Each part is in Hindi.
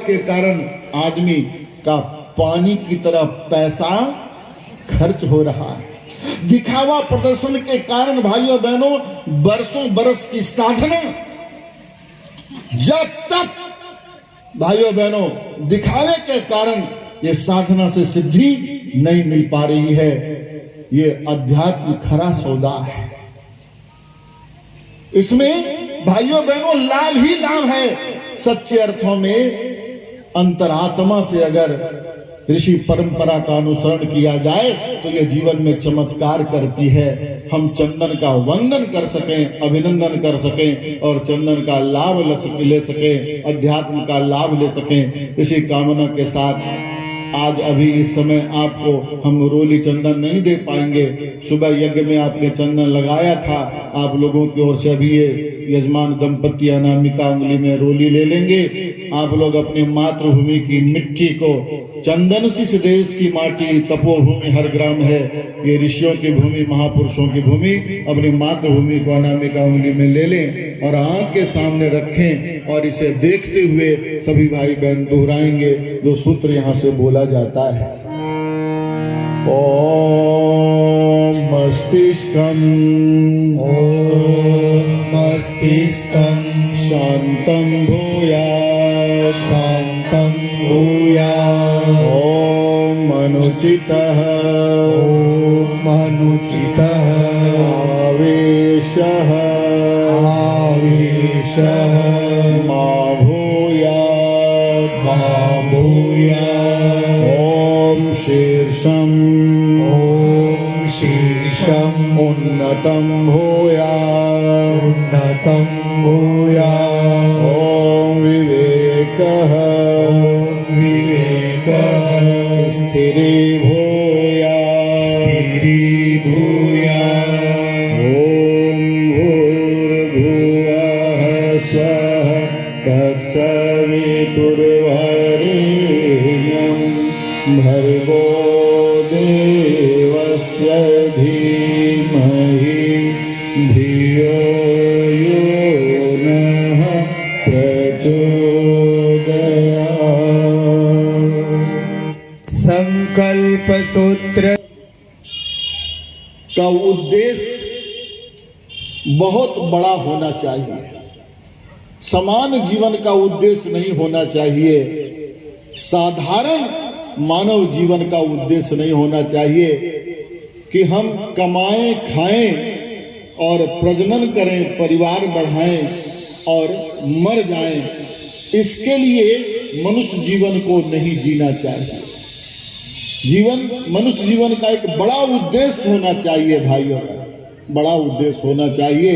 के कारण आदमी का पानी की तरह पैसा खर्च हो रहा है। दिखावा प्रदर्शन के कारण भाइयों बहनों बरसों बरस की साधना, जब तक भाइयों बहनों दिखावे के कारण ये साधना से सिद्धि नहीं मिल पा रही है, ये अध्यात्म खरा सौदा है। इसमें भाइयों बहनों लाभ ही लाभ है। सच्चे अर्थों में अंतरात्मा से अगर ऋषि परंपरा का अनुसरण किया जाए तो यह जीवन में चमत्कार करती है। हम चंदन का वंदन कर सकें, अभिनंदन कर सकें और चंदन का लाभ ले सकें, अध्यात्म का लाभ ले सकें। इसी कामना के साथ आज अभी इस समय आपको हम रोली चंदन नहीं दे पाएंगे। सुबह यज्ञ में आपने चंदन लगाया था, आप लोगों की ओर से अभी ये यजमान दंपति अनामिका उंगली में रोली ले लेंगे। आप लोग अपनी मातृभूमि की मिट्टी को, चंदन सी देश की माटी, तपोभूमि हर ग्राम है, ये ऋषियों की भूमि, महापुरुषों की भूमि, अपनी मातृभूमि को अनामिका उंगली में ले लें और आंख के सामने रखें और इसे देखते हुए सभी भाई बहन दोहराएंगे जो सूत्र यहाँ से बोला जाता है। ओम मस्तिष्कम, ओम मस्तिष्कं शांतं भूयात्, शान्तं भूयात्। ओम अनुचितः, ओम अनुचितः आवेशः, आवेशः मा भूयात्, मा भूयात्। ओम शीर्षम्, ओम शीर्षम् उन्नतं भूयात्, उन्नतं भूयात्। ओम विवेकः, ओम विवेकः स्थिरी भूयात्, स्थिरी भूयात्। ओम भूर्भुवः स्वः तत्सवितुर्वरेण्यं भर्गो देवस्य धीमहि धियो यो नः प्रचोदयात्। संकल्प सूत्र का उद्देश्य बहुत बड़ा होना चाहिए। समान जीवन का उद्देश्य नहीं होना चाहिए। साधारण मानव जीवन का उद्देश्य नहीं होना चाहिए कि हम कमाएं, खाएं और प्रजनन करें, परिवार बढ़ाएं और मर जाएं। इसके लिए मनुष्य जीवन को नहीं जीना चाहिए। मनुष्य जीवन का एक बड़ा उद्देश्य होना चाहिए भाइयों का, बड़ा उद्देश्य होना चाहिए।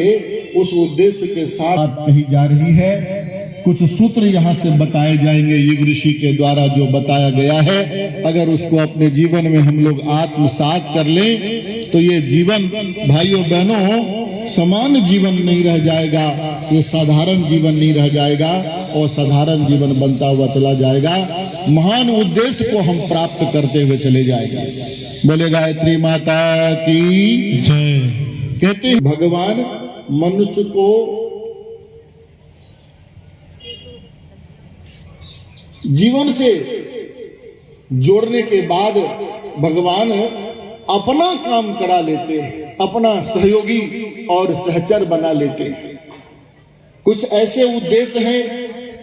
उस उद्देश्य के साथ कही जा रही है। कुछ सूत्र यहाँ से बताए जाएंगे युग ऋषि के द्वारा जो बताया गया है। अगर उसको अपने जीवन में हम लोग आत्मसात कर लें तो ये जीवन भाइयों बहनों समान जीवन नहीं रह जाएगा, ये साधारण जीवन नहीं रह जाएगा और साधारण जीवन बनता हुआ चला जाएगा। महान उद्देश्य को हम प्राप्त करते हुए चले जाएगा। बोले गायत्री माता की जय। कहते हैं भगवान मनुष्य को जीवन से जोड़ने के बाद भगवान अपना काम करा लेते हैं, अपना सहयोगी और सहचर बना लेते हैं। कुछ ऐसे उद्देश्य हैं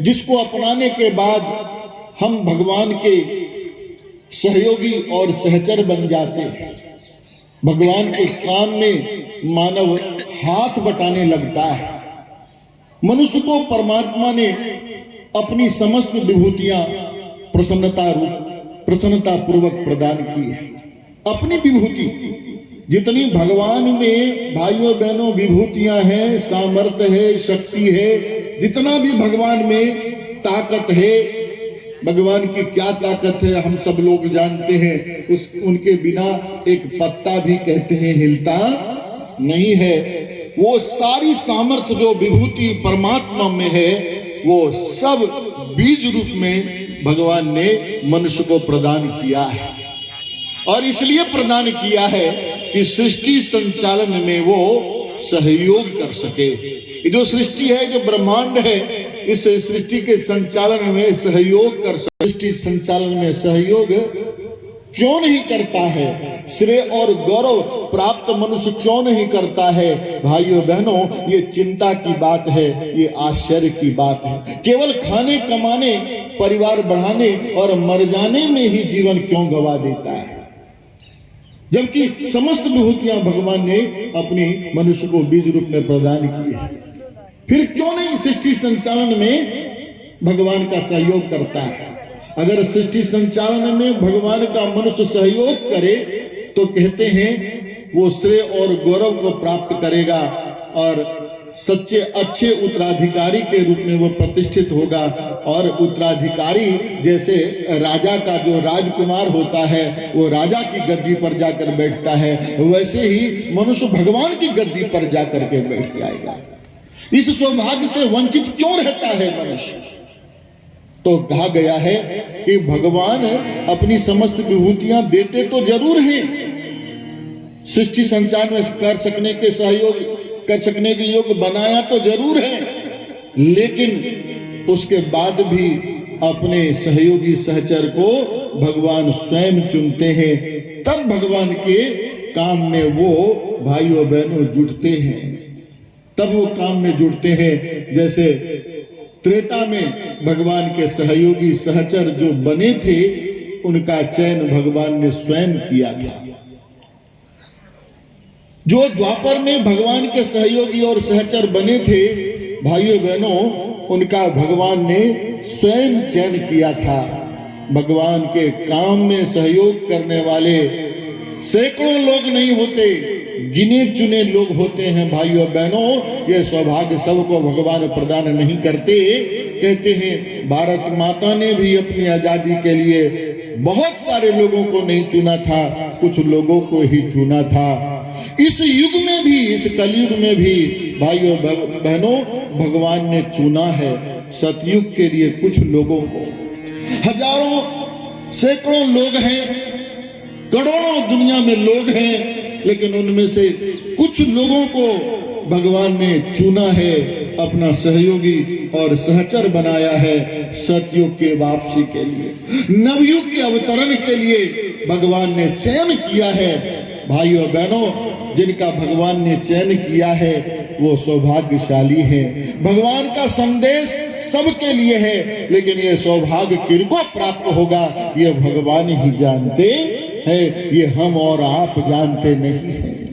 जिसको अपनाने के बाद हम भगवान के सहयोगी और सहचर बन जाते हैं। भगवान के काम में मानव हाथ बटाने लगता है। मनुष्य को परमात्मा ने अपनी समस्त विभूतियां प्रसन्नता पूर्वक प्रदान की है। अपनी विभूति जितनी भगवान में भाइयों बहनों विभूतियां हैं, सामर्थ्य है, शक्ति है, जितना भी भगवान में ताकत है, भगवान की क्या ताकत है हम सब लोग जानते हैं। उनके बिना एक पत्ता भी कहते हैं हिलता नहीं है। वो सारी सामर्थ्य जो विभूति परमात्मा में है वो सब बीज रूप में भगवान ने मनुष्य को प्रदान किया है। और इसलिए प्रदान किया है कि सृष्टि संचालन में वो सहयोग कर सके। ये जो सृष्टि है, जो ब्रह्मांड है, इस सृष्टि के संचालन में सहयोग कर, सृष्टि संचालन में सहयोग क्यों नहीं करता है? श्रेय और गौरव प्राप्त मनुष्य क्यों नहीं करता है? भाइयों बहनों, ये चिंता की बात है, ये आश्चर्य की बात है। केवल खाने कमाने, परिवार बढ़ाने और मर जाने में ही जीवन क्यों गवा देता है, जबकि समस्त विभूतियां भगवान ने अपनी मनुष्य को बीज रूप में प्रदान की है। फिर क्यों नहीं सृष्टि संचालन में भगवान का सहयोग करता है? अगर सृष्टि संचालन में भगवान का मनुष्य सहयोग करे तो कहते हैं वो श्रेय और गौरव को प्राप्त करेगा और सच्चे अच्छे उत्तराधिकारी के रूप में वो प्रतिष्ठित होगा। और उत्तराधिकारी जैसे राजा का जो राजकुमार होता है वो राजा की गद्दी पर जाकर बैठता है, वैसे ही मनुष्य भगवान की गद्दी पर जाकर के बैठ जाएगा। इस सौभाग्य से वंचित क्यों रहता है मनुष्य? तो कहा गया है कि भगवान अपनी समस्त विभूतियां देते तो जरूर हैं, सृष्टि संचालन में कर सकने के सहयोग कर सकने के योग्य बनाया तो जरूर है, लेकिन उसके बाद भी अपने सहयोगी सहचर को भगवान स्वयं चुनते हैं। तब भगवान के काम में वो भाइयों बहनों जुटते हैं, तब वो काम में जुटते हैं। जैसे त्रेता में भगवान के सहयोगी सहचर जो बने थे उनका चयन भगवान ने स्वयं किया था। जो द्वापर में भगवान के सहयोगी और सहचर बने थे भाइयों बहनों, उनका भगवान ने स्वयं चयन किया था। भगवान के काम में सहयोग करने वाले सैकड़ों लोग नहीं होते, गिने चुने लोग होते हैं। भाइयों बहनों, ये सौभाग्य सबको भगवान प्रदान नहीं करते। कहते हैं भारत माता ने भी अपनी आजादी के लिए बहुत सारे लोगों को नहीं चुना था, कुछ लोगों को ही चुना था। इस युग में भी, इस कलयुग में भी भाइयों बहनों भगवान ने चुना है सतयुग के लिए कुछ लोगों को। हजारों सैकड़ों लोग हैं, करोड़ों दुनिया में लोग हैं, लेकिन उनमें से कुछ लोगों को भगवान ने चुना है, अपना सहयोगी और सहचर बनाया है सतयुग के वापसी के लिए, नवयुग के अवतरण के लिए भगवान ने चयन किया है। भाइयों बहनों, जिनका भगवान ने चयन किया है वो सौभाग्यशाली है। भगवान का संदेश सबके लिए है, लेकिन ये सौभाग्य किनको प्राप्त होगा ये भगवान ही जानते हैं, ये हम और आप जानते नहीं हैं।